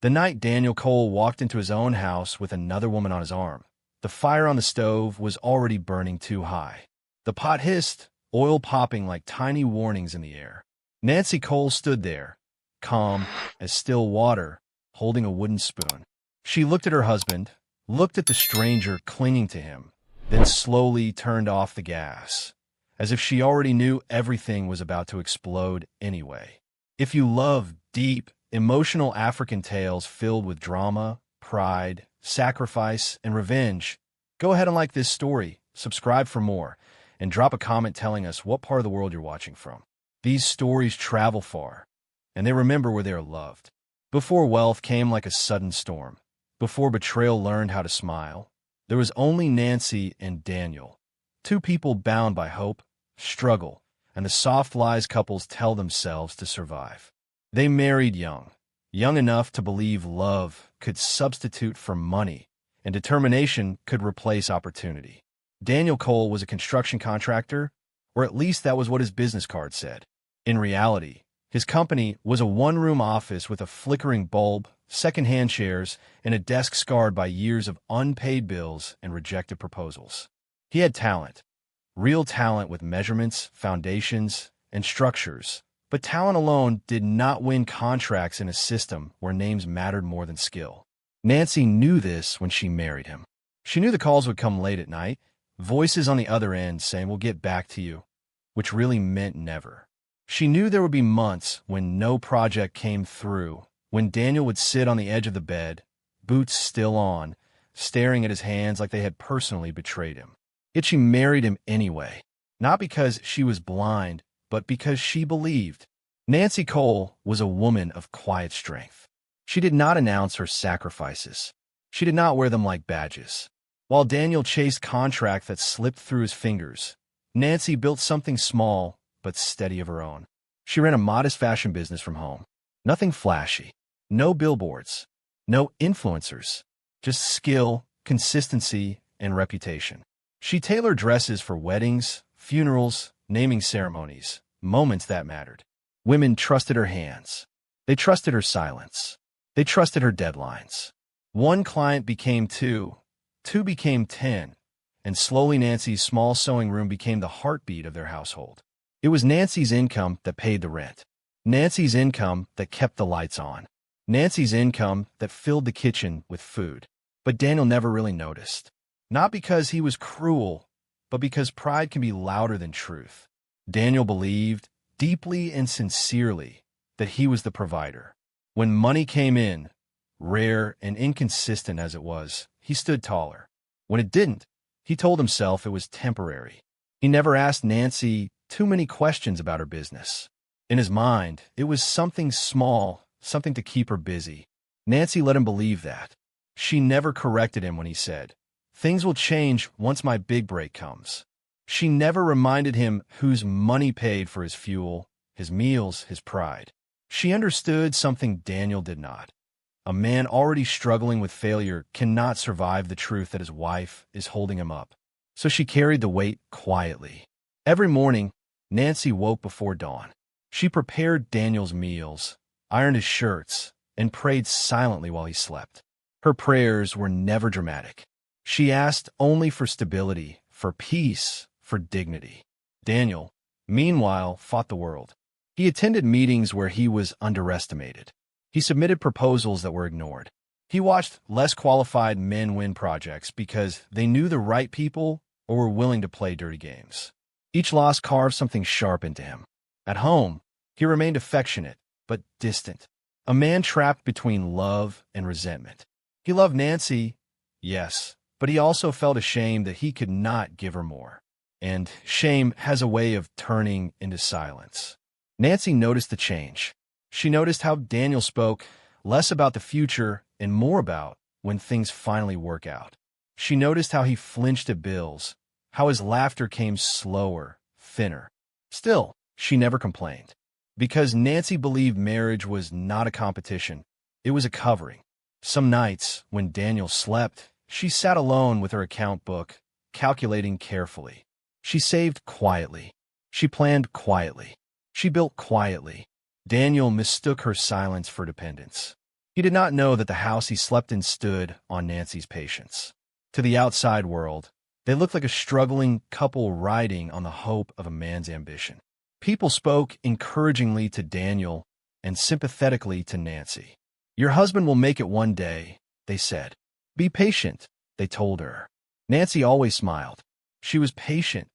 The night Daniel Cole walked into his own house with another woman on his arm, the fire on the stove was already burning too high. The pot hissed, oil popping like tiny warnings in the air. Nancy Cole stood there, calm as still water, holding a wooden spoon. She looked at her husband, looked at the stranger clinging to him, then slowly turned off the gas, as if she already knew everything was about to explode anyway. If you love deep, emotional African tales filled with drama, pride, sacrifice, and revenge, go ahead and like this story, subscribe for more, and drop a comment telling us what part of the world you're watching from. These stories travel far, and they remember where they are loved. Before wealth came like a sudden storm, before betrayal learned how to smile, there was only Nancy and Daniel, two people bound by hope, struggle, and the soft lies couples tell themselves to survive. They married young enough to believe love could substitute for money, and determination could replace opportunity. Daniel Cole was a construction contractor, or at least that was what his business card said. In reality, his company was a one-room office with a flickering bulb, second-hand chairs, and a desk scarred by years of unpaid bills and rejected proposals. He had talent, real talent with measurements, foundations, and structures, but talent alone did not win contracts in a system where names mattered more than skill. Nancy knew this when she married him. She knew the calls would come late at night, voices on the other end saying, "We'll get back to you," which really meant never. She knew there would be months when no project came through, when Daniel would sit on the edge of the bed, boots still on, staring at his hands like they had personally betrayed him. Yet she married him anyway, not because she was blind, but because she believed. Nancy Cole was a woman of quiet strength. She did not announce her sacrifices. She did not wear them like badges. While Daniel chased contracts that slipped through his fingers, Nancy built something small but steady of her own. She ran a modest fashion business from home. Nothing flashy. No billboards. No influencers. Just skill, consistency, and reputation. She tailored dresses for weddings, funerals, naming ceremonies, moments that mattered. Women trusted her hands. They trusted her silence. They trusted her deadlines. One client became two became 10, and slowly Nancy's small sewing room became the heartbeat of their household. It was Nancy's income that paid the rent. Nancy's income that kept the lights on. Nancy's income that filled the kitchen with food. But Daniel never really noticed. Not because he was cruel, but because pride can be louder than truth. Daniel believed, deeply and sincerely, that he was the provider. When money came in, rare and inconsistent as it was, he stood taller. When it didn't, he told himself it was temporary. He never asked Nancy too many questions about her business. In his mind, it was something small, something to keep her busy. Nancy let him believe that. She never corrected him when he said, "Things will change once my big break comes." She never reminded him whose money paid for his fuel, his meals, his pride. She understood something Daniel did not. A man already struggling with failure cannot survive the truth that his wife is holding him up. So she carried the weight quietly. Every morning, Nancy woke before dawn. She prepared Daniel's meals, ironed his shirts, and prayed silently while he slept. Her prayers were never dramatic. She asked only for stability, for peace, for dignity. Daniel, meanwhile, fought the world. He attended meetings where he was underestimated. He submitted proposals that were ignored. He watched less qualified men win projects because they knew the right people or were willing to play dirty games. Each loss carved something sharp into him. At home, he remained affectionate, but distant. A man trapped between love and resentment. He loved Nancy, yes, but he also felt ashamed that he could not give her more. And shame has a way of turning into silence. Nancy noticed the change. She noticed how Daniel spoke less about the future and more about when things finally work out. She noticed how he flinched at bills, how his laughter came slower, thinner. Still, she never complained. Because Nancy believed marriage was not a competition, it was a covering. Some nights, when Daniel slept, she sat alone with her account book, calculating carefully. She saved quietly. She planned quietly. She built quietly. Daniel mistook her silence for dependence. He did not know that the house he slept in stood on Nancy's patience. To the outside world, they looked like a struggling couple riding on the hope of a man's ambition. People spoke encouragingly to Daniel and sympathetically to Nancy. "Your husband will make it one day," they said. "Be patient," they told her. Nancy always smiled. She was patient,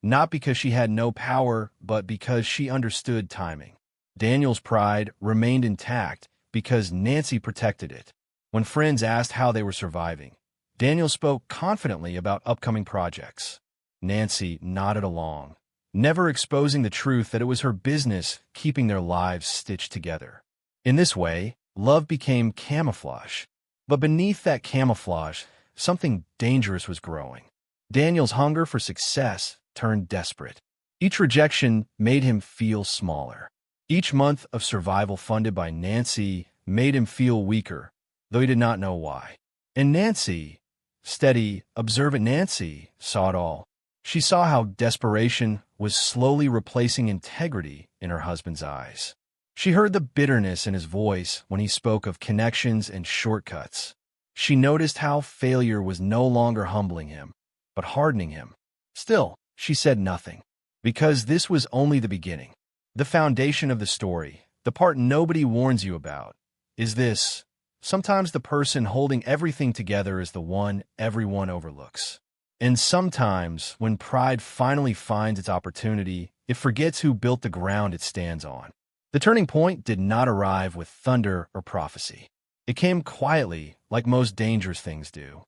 not because she had no power, but because she understood timing. Daniel's pride remained intact because Nancy protected it. When friends asked how they were surviving, Daniel spoke confidently about upcoming projects. Nancy nodded along, never exposing the truth that it was her business keeping their lives stitched together. In this way, love became camouflage. But beneath that camouflage, something dangerous was growing. Daniel's hunger for success turned desperate. Each rejection made him feel smaller. Each month of survival funded by Nancy made him feel weaker, though he did not know why. And Nancy, steady, observant Nancy, saw it all. She saw how desperation was slowly replacing integrity in her husband's eyes. She heard the bitterness in his voice when he spoke of connections and shortcuts. She noticed how failure was no longer humbling him, but hardening him. Still, she said nothing, because this was only the beginning. The foundation of the story, the part nobody warns you about, is this: sometimes the person holding everything together is the one everyone overlooks. And sometimes, when pride finally finds its opportunity, it forgets who built the ground it stands on. The turning point did not arrive with thunder or prophecy. It came quietly, like most dangerous things do.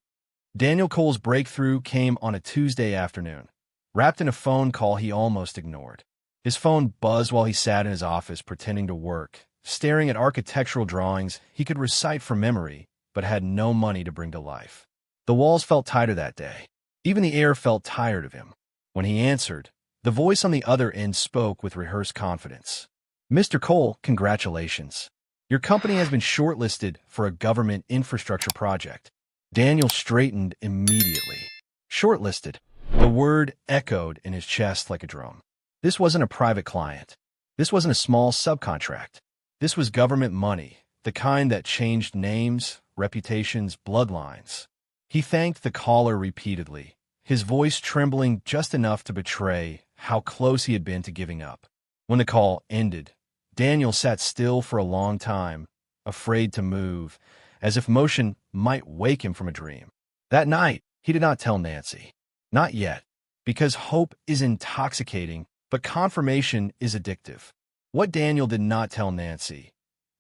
Daniel Cole's breakthrough came on a Tuesday afternoon, wrapped in a phone call he almost ignored. His phone buzzed while he sat in his office pretending to work, staring at architectural drawings he could recite from memory, but had no money to bring to life. The walls felt tighter that day. Even the air felt tired of him. When he answered, the voice on the other end spoke with rehearsed confidence. "Mr. Cole, congratulations. Your company has been shortlisted for a government infrastructure project." Daniel straightened immediately. Shortlisted. The word echoed in his chest like a drum. This wasn't a private client. This wasn't a small subcontract. This was government money, the kind that changed names, reputations, bloodlines. He thanked the caller repeatedly, his voice trembling just enough to betray how close he had been to giving up. When the call ended, Daniel sat still for a long time, afraid to move, as if motion might wake him from a dream. That night, he did not tell Nancy. Not yet, because hope is intoxicating, but confirmation is addictive. What Daniel did not tell Nancy,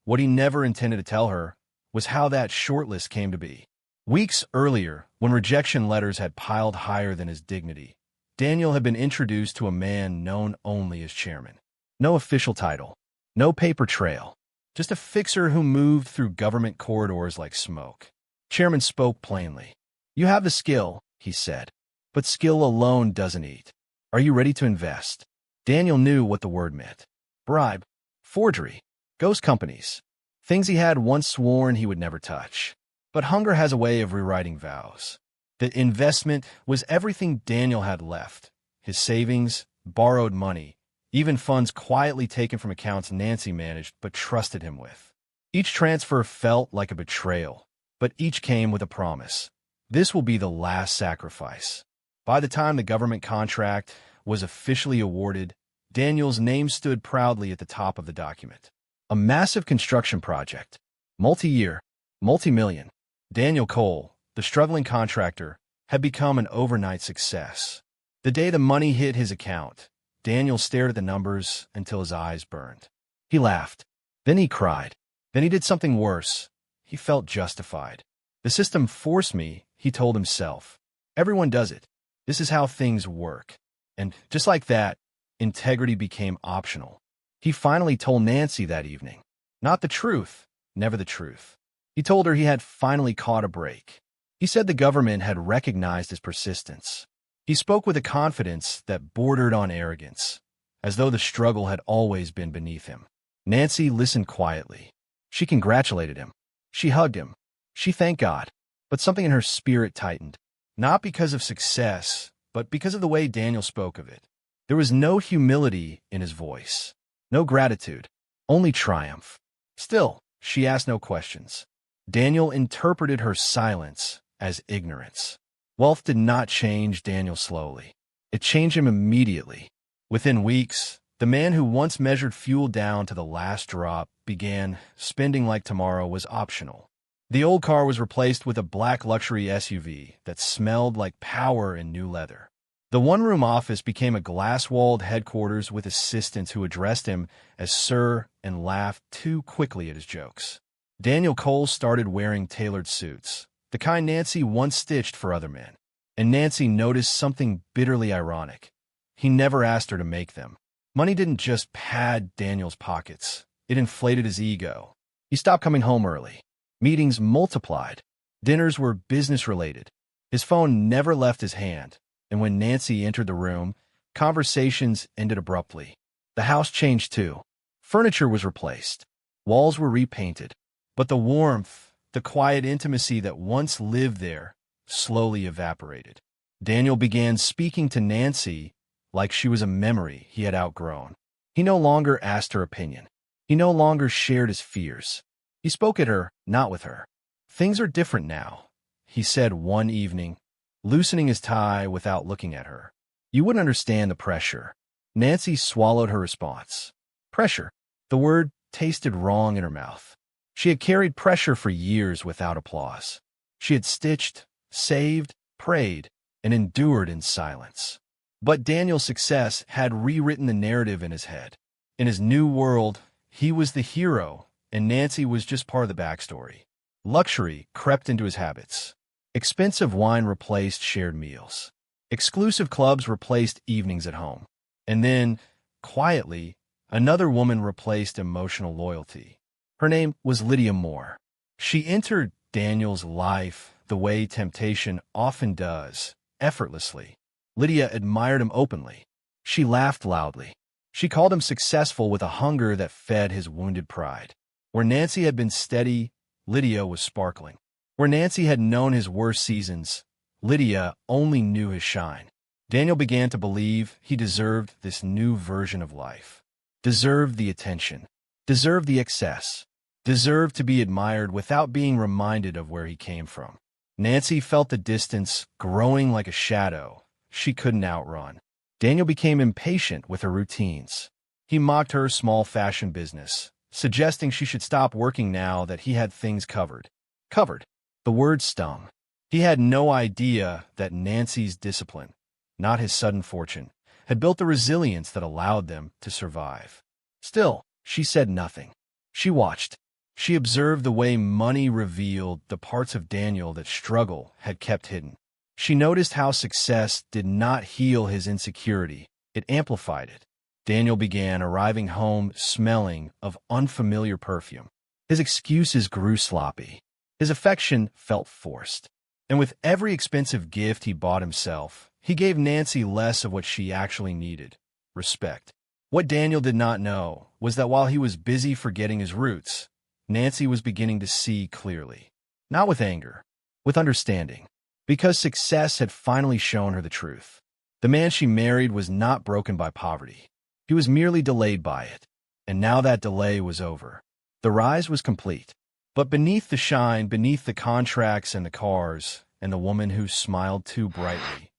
what he never intended to tell her, was how that shortlist came to be. Weeks earlier, when rejection letters had piled higher than his dignity, Daniel had been introduced to a man known only as chairman. No official title, no paper trail, just a fixer who moved through government corridors like smoke. Chairman spoke plainly. "You have the skill," he said, "but skill alone doesn't eat. Are you ready to invest?" Daniel knew what the word meant. Bribe, forgery, ghost companies, things he had once sworn he would never touch. But hunger has a way of rewriting vows. The investment was everything Daniel had left: his savings, borrowed money, even funds quietly taken from accounts Nancy managed but trusted him with. Each transfer felt like a betrayal, but each came with a promise. This will be the last sacrifice. By the time the government contract was officially awarded, Daniel's name stood proudly at the top of the document. A massive construction project, multi-year, multi-million. Daniel Cole, the struggling contractor, had become an overnight success. The day the money hit his account, Daniel stared at the numbers until his eyes burned. He laughed. Then he cried. Then he did something worse. He felt justified. "The system forced me," he told himself. "Everyone does it. This is how things work." And just like that, integrity became optional. He finally told Nancy that evening. Not the truth, never the truth. He told her he had finally caught a break. He said the government had recognized his persistence. He spoke with a confidence that bordered on arrogance, as though the struggle had always been beneath him. Nancy listened quietly. She congratulated him. She hugged him. She thanked God. But something in her spirit tightened. Not because of success, but because of the way Daniel spoke of it. There was no humility in his voice, no gratitude, only triumph. Still, She asked no questions. Daniel interpreted her silence as ignorance. Wealth did not change Daniel slowly. It changed him immediately. Within weeks, the man who once measured fuel down to the last drop began spending like tomorrow was optional. The old car was replaced with a black luxury SUV that smelled like power and new leather. The one-room office became a glass-walled headquarters with assistants who addressed him as Sir and laughed too quickly at his jokes. Daniel Cole started wearing tailored suits, the kind Nancy once stitched for other men. And Nancy noticed something bitterly ironic. He never asked her to make them. Money didn't just pad Daniel's pockets. It inflated his ego. He stopped coming home early. Meetings multiplied. Dinners were business-related. His phone never left his hand, and when Nancy entered the room, conversations ended abruptly. The house changed too. Furniture was replaced. Walls were repainted. But the warmth, the quiet intimacy that once lived there, slowly evaporated. Daniel began speaking to Nancy like she was a memory he had outgrown. He no longer asked her opinion. He no longer shared his fears. He spoke at her, not with her. "Things are different now," he said one evening, loosening his tie without looking at her. "You wouldn't understand the pressure." Nancy swallowed her response. Pressure. The word tasted wrong in her mouth. She had carried pressure for years without applause. She had stitched, saved, prayed, and endured in silence. But Daniel's success had rewritten the narrative in his head. In his new world, he was the hero, and Nancy was just part of the backstory. Luxury crept into his habits. Expensive wine replaced shared meals. Exclusive clubs replaced evenings at home. And then, quietly, another woman replaced emotional loyalty. Her name was Lydia Moore. She entered Daniel's life the way temptation often does, effortlessly. Lydia admired him openly. She laughed loudly. She called him successful with a hunger that fed his wounded pride. Where Nancy had been steady, Lydia was sparkling. Where Nancy had known his worst seasons, Lydia only knew his shine. Daniel began to believe he deserved this new version of life. Deserved the attention. Deserved the excess. Deserved to be admired without being reminded of where he came from. Nancy felt the distance growing like a shadow she couldn't outrun. Daniel became impatient with her routines. He mocked her small fashion business, suggesting she should stop working now that he had things covered. Covered. The word stung. He had no idea that Nancy's discipline, not his sudden fortune, had built the resilience that allowed them to survive. Still, she said nothing. She watched. She observed the way money revealed the parts of Daniel that struggle had kept hidden. She noticed how success did not heal his insecurity, it amplified it. Daniel began arriving home smelling of unfamiliar perfume. His excuses grew sloppy. His affection felt forced. And with every expensive gift he bought himself, he gave Nancy less of what she actually needed: respect. What Daniel did not know was that while he was busy forgetting his roots, Nancy was beginning to see clearly. Not with anger, with understanding. Because success had finally shown her the truth. The man she married was not broken by poverty. He was merely delayed by it. And now that delay was over. The rise was complete. But beneath the shine, beneath the contracts and the cars, and the woman who smiled too brightly,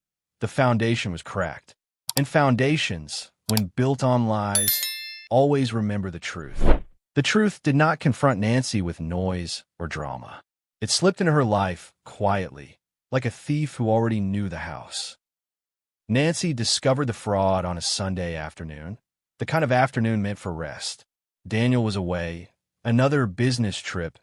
the foundation was cracked. And foundations, when built on lies, always remember the truth. The truth did not confront Nancy with noise or drama. It slipped into her life quietly, like a thief who already knew the house. Nancy discovered the fraud on a Sunday afternoon, the kind of afternoon meant for rest. Daniel was away, another business trip,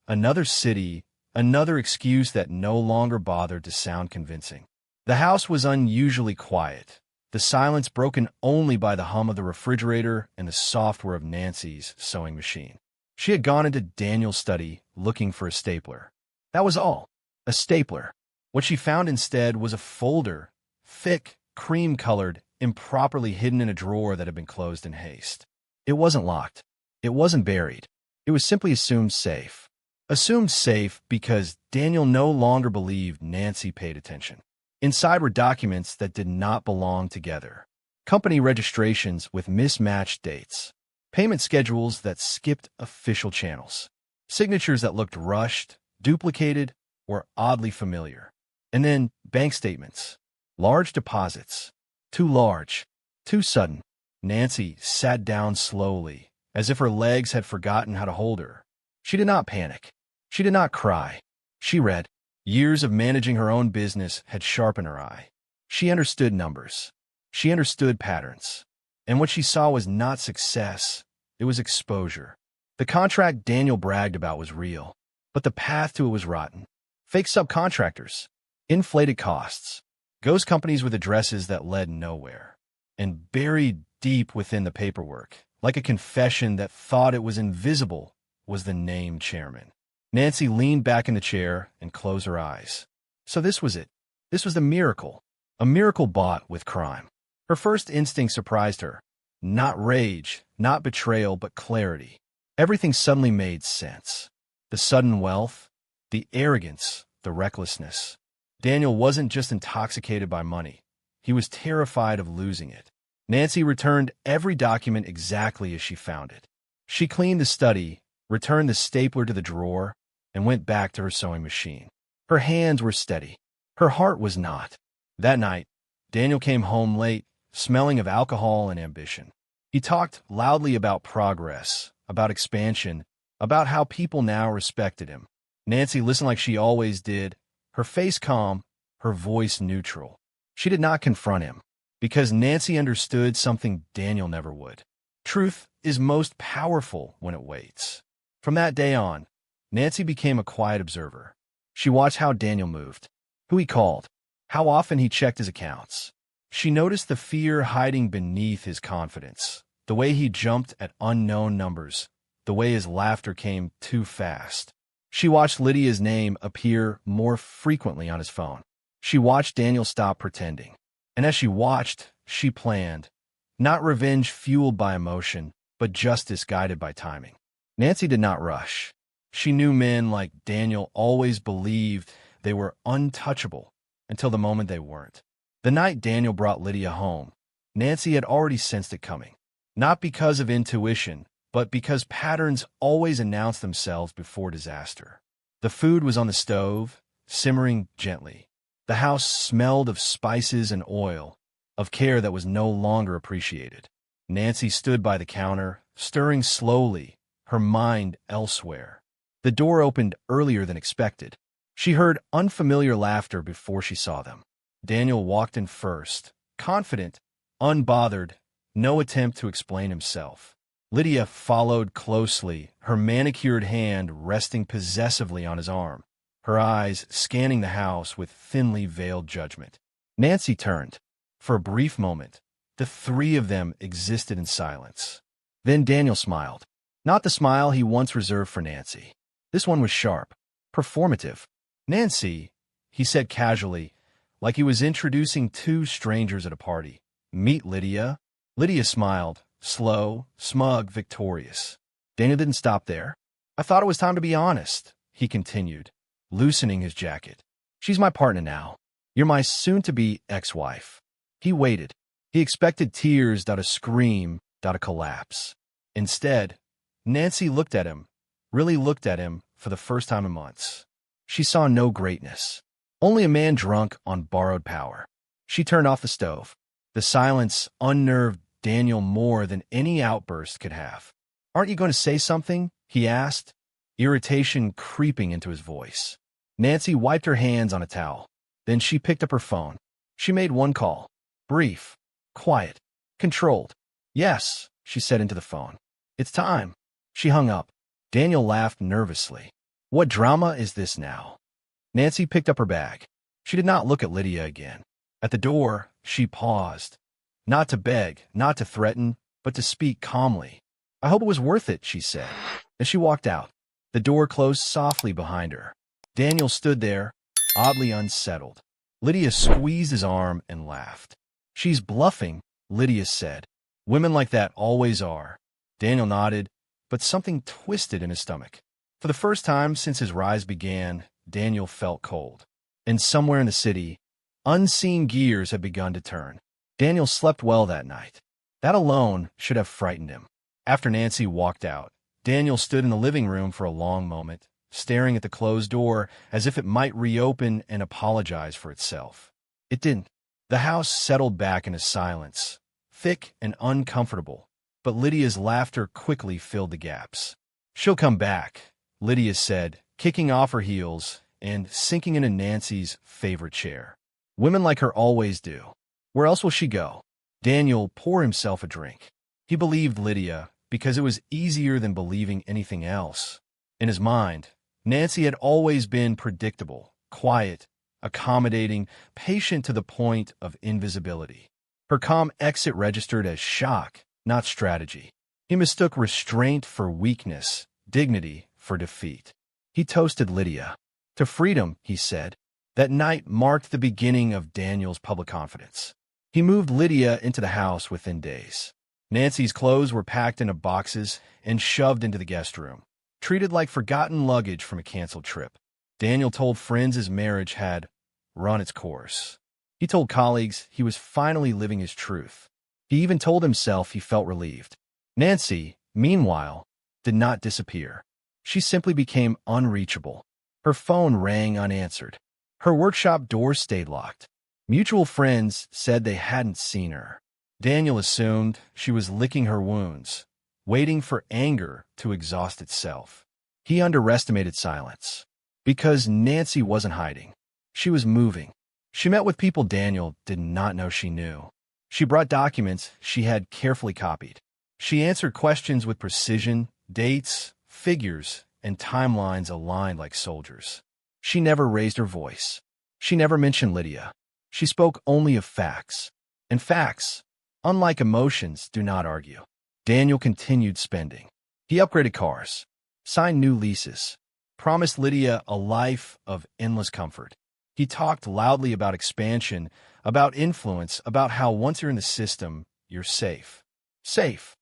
another city, another excuse that no longer bothered to sound convincing. The house was unusually quiet, the silence broken only by the hum of the refrigerator and the software of Nancy's sewing machine. She had gone into Daniel's study looking for a stapler. That was all. A stapler. What she found instead was a folder, thick, cream-colored, improperly hidden in a drawer that had been closed in haste. It wasn't locked. It wasn't buried. It was simply assumed safe. Assumed safe because Daniel no longer believed Nancy paid attention. Inside were documents that did not belong together. Company registrations with mismatched dates. Payment schedules that skipped official channels. Signatures that looked rushed, duplicated, or oddly familiar. And then bank statements. Large deposits. Too large. Too sudden. Nancy sat down slowly, as if her legs had forgotten how to hold her. She did not panic. She did not cry. She read. Years of managing her own business had sharpened her eye. She understood numbers. She understood patterns. And what she saw was not success, it was exposure. The contract Daniel bragged about was real, but the path to it was rotten. Fake subcontractors, inflated costs, ghost companies with addresses that led nowhere. And buried deep within the paperwork, like a confession that thought it was invisible, was the name chairman. Nancy leaned back in the chair and closed her eyes. So this was it. This was the miracle. A miracle bought with crime. Her first instinct surprised her. Not rage, not betrayal, but clarity. Everything suddenly made sense. The sudden wealth, the arrogance, the recklessness. Daniel wasn't just intoxicated by money. He was terrified of losing it. Nancy returned every document exactly as she found it. She cleaned the study, returned the stapler to the drawer, and went back to her sewing machine. Her hands were steady. Her heart was not. That night, Daniel came home late, smelling of alcohol and ambition. He talked loudly about progress, about expansion, about how people now respected him. Nancy listened like she always did, her face calm, her voice neutral. She did not confront him, because Nancy understood something Daniel never would. Truth is most powerful when it waits. From that day on, Nancy became a quiet observer. She watched how Daniel moved, who he called, how often he checked his accounts. She noticed the fear hiding beneath his confidence, the way he jumped at unknown numbers, the way his laughter came too fast. She watched Lydia's name appear more frequently on his phone. She watched Daniel stop pretending. And as she watched, she planned. Not revenge fueled by emotion, but justice guided by timing. Nancy did not rush. She knew men like Daniel always believed they were untouchable until the moment they weren't. The night Daniel brought Lydia home, Nancy had already sensed it coming. Not because of intuition, but because patterns always announce themselves before disaster. The food was on the stove, simmering gently. The house smelled of spices and oil, of care that was no longer appreciated. Nancy stood by the counter, stirring slowly, her mind elsewhere. The door opened earlier than expected. She heard unfamiliar laughter before she saw them. Daniel walked in first, confident, unbothered, no attempt to explain himself. Lydia followed closely, her manicured hand resting possessively on his arm, her eyes scanning the house with thinly veiled judgment. Nancy turned. For a brief moment, the three of them existed in silence. Then Daniel smiled. Not the smile he once reserved for Nancy. This one was sharp, performative. Nancy, he said casually, like he was introducing two strangers at a party. Meet Lydia. Lydia smiled, slow, smug, victorious. Daniel didn't stop there. I thought it was time to be honest, he continued, loosening his jacket. She's my partner now. You're my soon-to-be ex-wife. He waited. He expected tears, a scream, a collapse. Instead, Nancy looked at him, really looked at him for the first time in months. She saw no greatness, only a man drunk on borrowed power. She turned off the stove. The silence unnerved Daniel more than any outburst could have. Aren't you going to say something? He asked, irritation creeping into his voice. Nancy wiped her hands on a towel. Then she picked up her phone. She made one call. Brief, quiet, controlled. Yes, she said into the phone. It's time. She hung up. Daniel laughed nervously. What drama is this now? Nancy picked up her bag. She did not look at Lydia again. At the door, she paused. Not to beg, not to threaten, but to speak calmly. I hope it was worth it, she said. As she walked out, the door closed softly behind her. Daniel stood there, oddly unsettled. Lydia squeezed his arm and laughed. She's bluffing, Lydia said. Women like that always are. Daniel nodded, but something twisted in his stomach. For the first time since his rise began, Daniel felt cold. And somewhere in the city, unseen gears had begun to turn. Daniel slept well that night. That alone should have frightened him. After Nancy walked out, Daniel stood in the living room for a long moment, staring at the closed door as if it might reopen and apologize for itself. It didn't. The house settled back into silence, thick and uncomfortable, but Lydia's laughter quickly filled the gaps. "She'll come back," Lydia said, kicking off her heels and sinking into Nancy's favorite chair. "Women like her always do. Where else will she go?" Daniel poured himself a drink. He believed Lydia because it was easier than believing anything else. In his mind, Nancy had always been predictable, quiet, accommodating, patient to the point of invisibility. Her calm exit registered as shock, not strategy. He mistook restraint for weakness, dignity for defeat. He toasted Lydia. "To freedom," he said. That night marked the beginning of Daniel's public confidence. He moved Lydia into the house within days. Nancy's clothes were packed into boxes and shoved into the guest room, treated like forgotten luggage from a canceled trip. Daniel told friends his marriage had run its course. He told colleagues he was finally living his truth. He even told himself he felt relieved. Nancy, meanwhile, did not disappear. She simply became unreachable. Her phone rang unanswered. Her workshop doors stayed locked. Mutual friends said they hadn't seen her. Daniel assumed she was licking her wounds, waiting for anger to exhaust itself. He underestimated silence. Because Nancy wasn't hiding. She was moving. She met with people Daniel did not know she knew. She brought documents she had carefully copied. She answered questions with precision, dates, figures, and timelines aligned like soldiers. She never raised her voice. She never mentioned Lydia. She spoke only of facts. And facts, unlike emotions, do not argue. Daniel continued spending. He upgraded cars, signed new leases, promised Lydia a life of endless comfort. He talked loudly about expansion, about influence, about how once you're in the system, you're safe. Safe.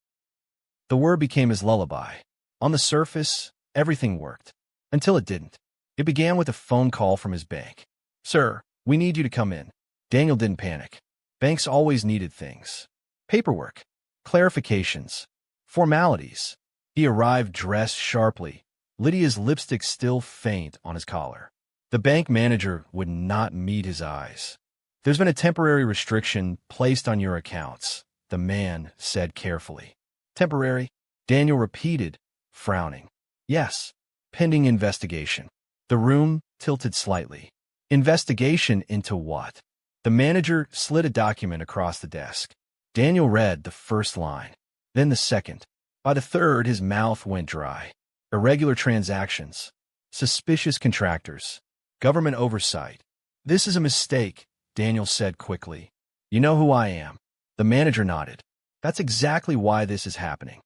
The word became his lullaby. On the surface, everything worked. Until it didn't. It began with a phone call from his bank. "Sir, we need you to come in." Daniel didn't panic. Banks always needed things. Paperwork, clarifications, formalities. He arrived dressed sharply, Lydia's lipstick still faint on his collar. The bank manager would not meet his eyes. "There's been a temporary restriction placed on your accounts," the man said carefully. "Temporary?" Daniel repeated, frowning. "Yes, pending investigation." The room tilted slightly. Investigation into what? The manager slid a document across the desk. Daniel read the first line, then the second. By the third, his mouth went dry. Irregular transactions, suspicious contractors, government oversight. "This is a mistake," Daniel said quickly. "You know who I am." The manager nodded. "That's exactly why this is happening."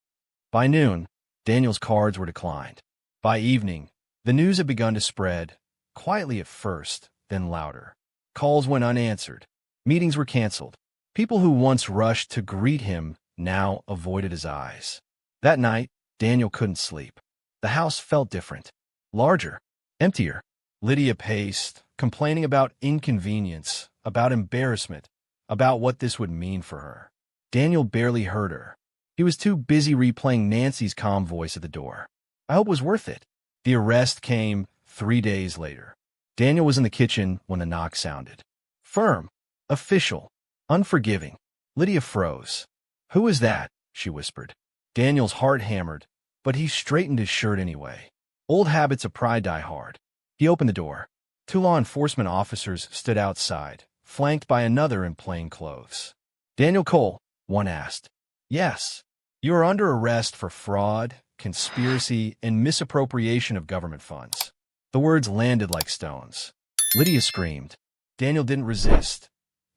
By noon, Daniel's cards were declined. By evening, the news had begun to spread, quietly at first, then louder. Calls went unanswered. Meetings were canceled. People who once rushed to greet him now avoided his eyes. That night, Daniel couldn't sleep. The house felt different. Larger. Emptier. Lydia paced, complaining about inconvenience, about embarrassment, about what this would mean for her. Daniel barely heard her. He was too busy replaying Nancy's calm voice at the door. "I hope it was worth it." The arrest came 3 days later. Daniel was in the kitchen when the knock sounded. Firm, official, unforgiving. Lydia froze. "Who is that?" she whispered. Daniel's heart hammered, but he straightened his shirt anyway. Old habits of pride die hard. He opened the door. 2 law enforcement officers stood outside, flanked by another in plain clothes. "Daniel Cole," one asked. "Yes. You are under arrest for fraud, conspiracy, and misappropriation of government funds." The words landed like stones. Lydia screamed. Daniel didn't resist.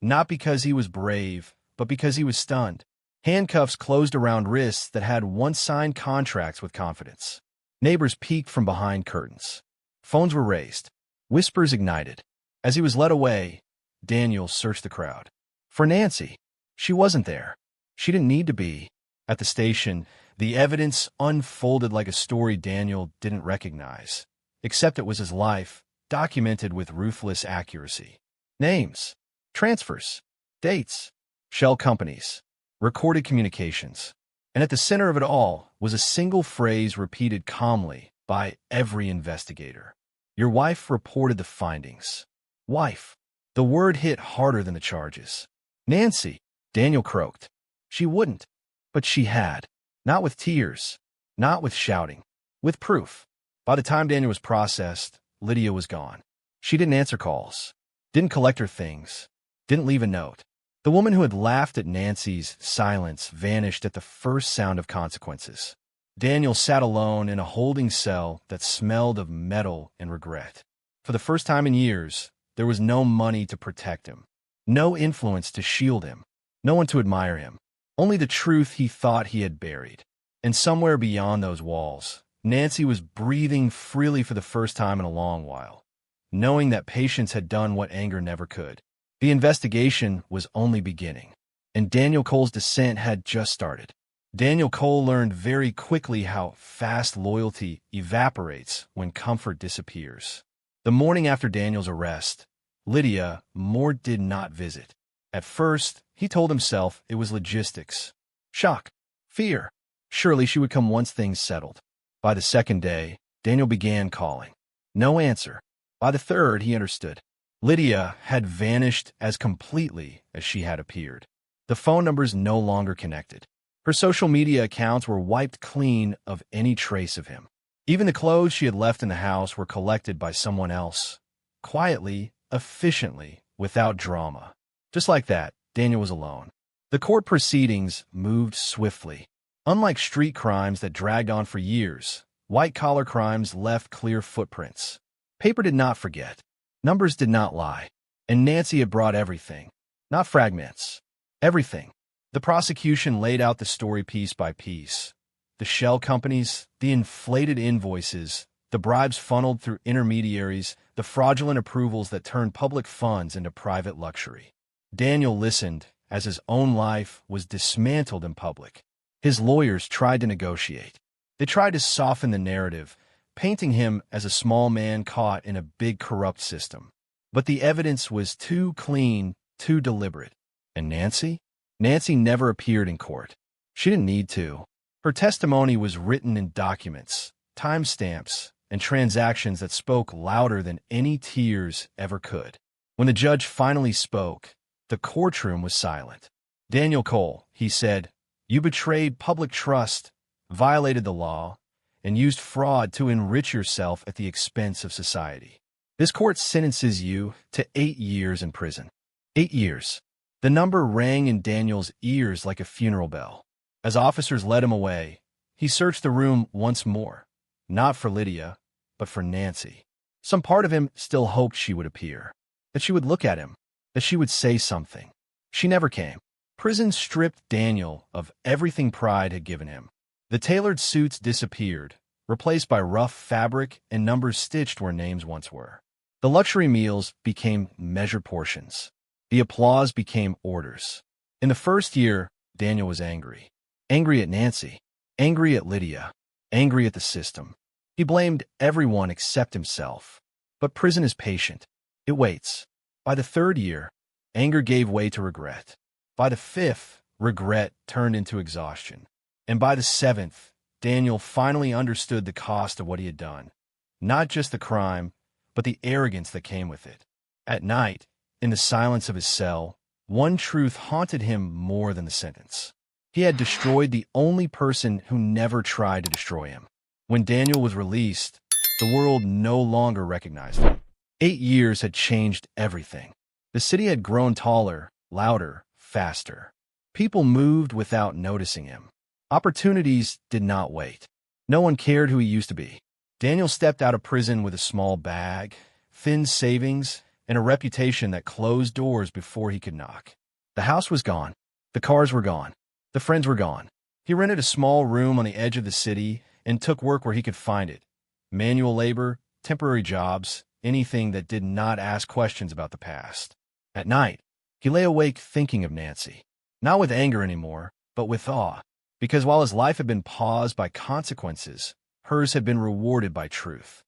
Not because he was brave, but because he was stunned. Handcuffs closed around wrists that had once signed contracts with confidence. Neighbors peeked from behind curtains. Phones were raised. Whispers ignited. As he was led away, Daniel searched the crowd. For Nancy. She wasn't there. She didn't need to be. At the station, the evidence unfolded like a story Daniel didn't recognize, except it was his life, documented with ruthless accuracy. Names, transfers, dates, shell companies, recorded communications. And at the center of it all was a single phrase repeated calmly by every investigator. Your wife reported the findings. Wife. The word hit harder than the charges. Nancy, Daniel croaked. She wouldn't. But she had. Not with tears. Not with shouting. With proof. By the time Daniel was processed, Lydia was gone. She didn't answer calls. Didn't collect her things. Didn't leave a note. The woman who had laughed at Nancy's silence vanished at the first sound of consequences. Daniel sat alone in a holding cell that smelled of metal and regret. For the first time in years, there was no money to protect him. No influence to shield him. No one to admire him. Only the truth he thought he had buried. And somewhere beyond those walls, Nancy was breathing freely for the first time in a long while, knowing that patience had done what anger never could. The investigation was only beginning, and Daniel Cole's descent had just started. Daniel Cole learned very quickly how fast loyalty evaporates when comfort disappears. The morning after Daniel's arrest, Lydia Moore did not visit. At first, he told himself it was logistics. Shock. Fear. Surely she would come once things settled. By the second day, Daniel began calling. No answer. By the third, he understood. Lydia had vanished as completely as she had appeared. The phone numbers no longer connected. Her social media accounts were wiped clean of any trace of him. Even the clothes she had left in the house were collected by someone else. Quietly, efficiently, without drama. Just like that, Daniel was alone. The court proceedings moved swiftly. Unlike street crimes that dragged on for years, white-collar crimes left clear footprints. Paper did not forget. Numbers did not lie. And Nancy had brought everything. Not fragments. Everything. The prosecution laid out the story piece by piece. The shell companies, the inflated invoices, the bribes funneled through intermediaries, the fraudulent approvals that turned public funds into private luxury. Daniel listened as his own life was dismantled in public. His lawyers tried to negotiate. They tried to soften the narrative, painting him as a small man caught in a big corrupt system. But the evidence was too clean, too deliberate. And Nancy? Nancy never appeared in court. She didn't need to. Her testimony was written in documents, timestamps, and transactions that spoke louder than any tears ever could. When the judge finally spoke, the courtroom was silent. Daniel Cole, he said, you betrayed public trust, violated the law, and used fraud to enrich yourself at the expense of society. This court sentences you to 8 years in prison. 8 years. The number rang in Daniel's ears like a funeral bell. As officers led him away, he searched the room once more, not for Lydia, but for Nancy. Some part of him still hoped she would appear, that she would look at him, that she would say something. She never came. Prison stripped Daniel of everything pride had given him. The tailored suits disappeared, replaced by rough fabric and numbers stitched where names once were. The luxury meals became measured portions. The applause became orders. In the first year, Daniel was angry. Angry at Nancy. Angry at Lydia. Angry at the system. He blamed everyone except himself. But prison is patient. It waits. By the third year, anger gave way to regret. By the fifth, regret turned into exhaustion. And by the seventh, Daniel finally understood the cost of what he had done. Not just the crime, but the arrogance that came with it. At night, in the silence of his cell, one truth haunted him more than the sentence. He had destroyed the only person who never tried to destroy him. When Daniel was released, the world no longer recognized him. 8 years had changed everything. The city had grown taller, louder, faster. People moved without noticing him. Opportunities did not wait. No one cared who he used to be. Daniel stepped out of prison with a small bag, thin savings, and a reputation that closed doors before he could knock. The house was gone. The cars were gone. The friends were gone. He rented a small room on the edge of the city and took work where he could find it. Manual labor, temporary jobs, anything that did not ask questions about the past. At night, he lay awake thinking of Nancy. Not with anger anymore, but with awe. Because while his life had been paused by consequences, hers had been rewarded by truth.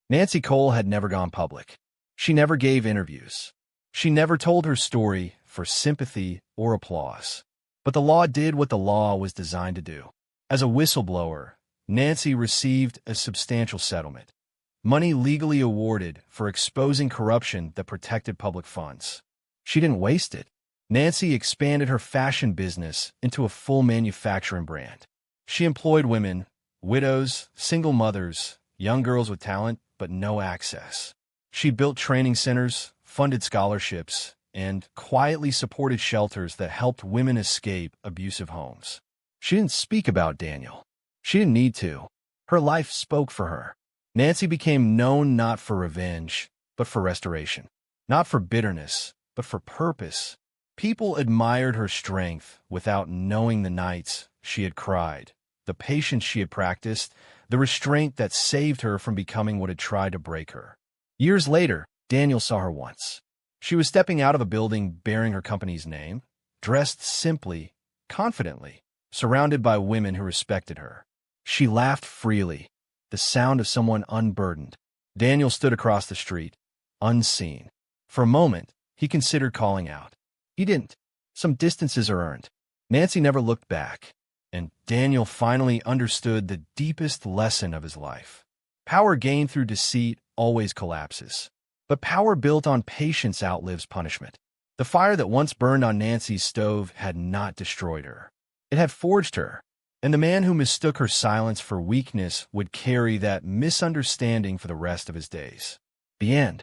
Nancy Cole had never gone public. She never gave interviews. She never told her story for sympathy or applause. But the law did what the law was designed to do. As a whistleblower, Nancy received a substantial settlement, money legally awarded for exposing corruption that protected public funds. She didn't waste it. Nancy expanded her fashion business into a full manufacturing brand. She employed women, widows, single mothers, young girls with talent but no access. She built training centers, funded scholarships, and quietly supported shelters that helped women escape abusive homes. She didn't speak about Daniel. She didn't need to. Her life spoke for her. Nancy became known not for revenge, but for restoration. Not for bitterness, but for purpose. People admired her strength without knowing the nights she had cried, the patience she had practiced, the restraint that saved her from becoming what had tried to break her. Years later, Daniel saw her once. She was stepping out of a building bearing her company's name, dressed simply, confidently, surrounded by women who respected her. She laughed freely, the sound of someone unburdened. Daniel stood across the street, unseen. For a moment, he considered calling out. He didn't. Some distances are earned. Nancy never looked back, and Daniel finally understood the deepest lesson of his life. Power gained through deceit always collapses. But power built on patience outlives punishment. The fire that once burned on Nancy's stove had not destroyed her. It had forged her, and the man who mistook her silence for weakness would carry that misunderstanding for the rest of his days. The end.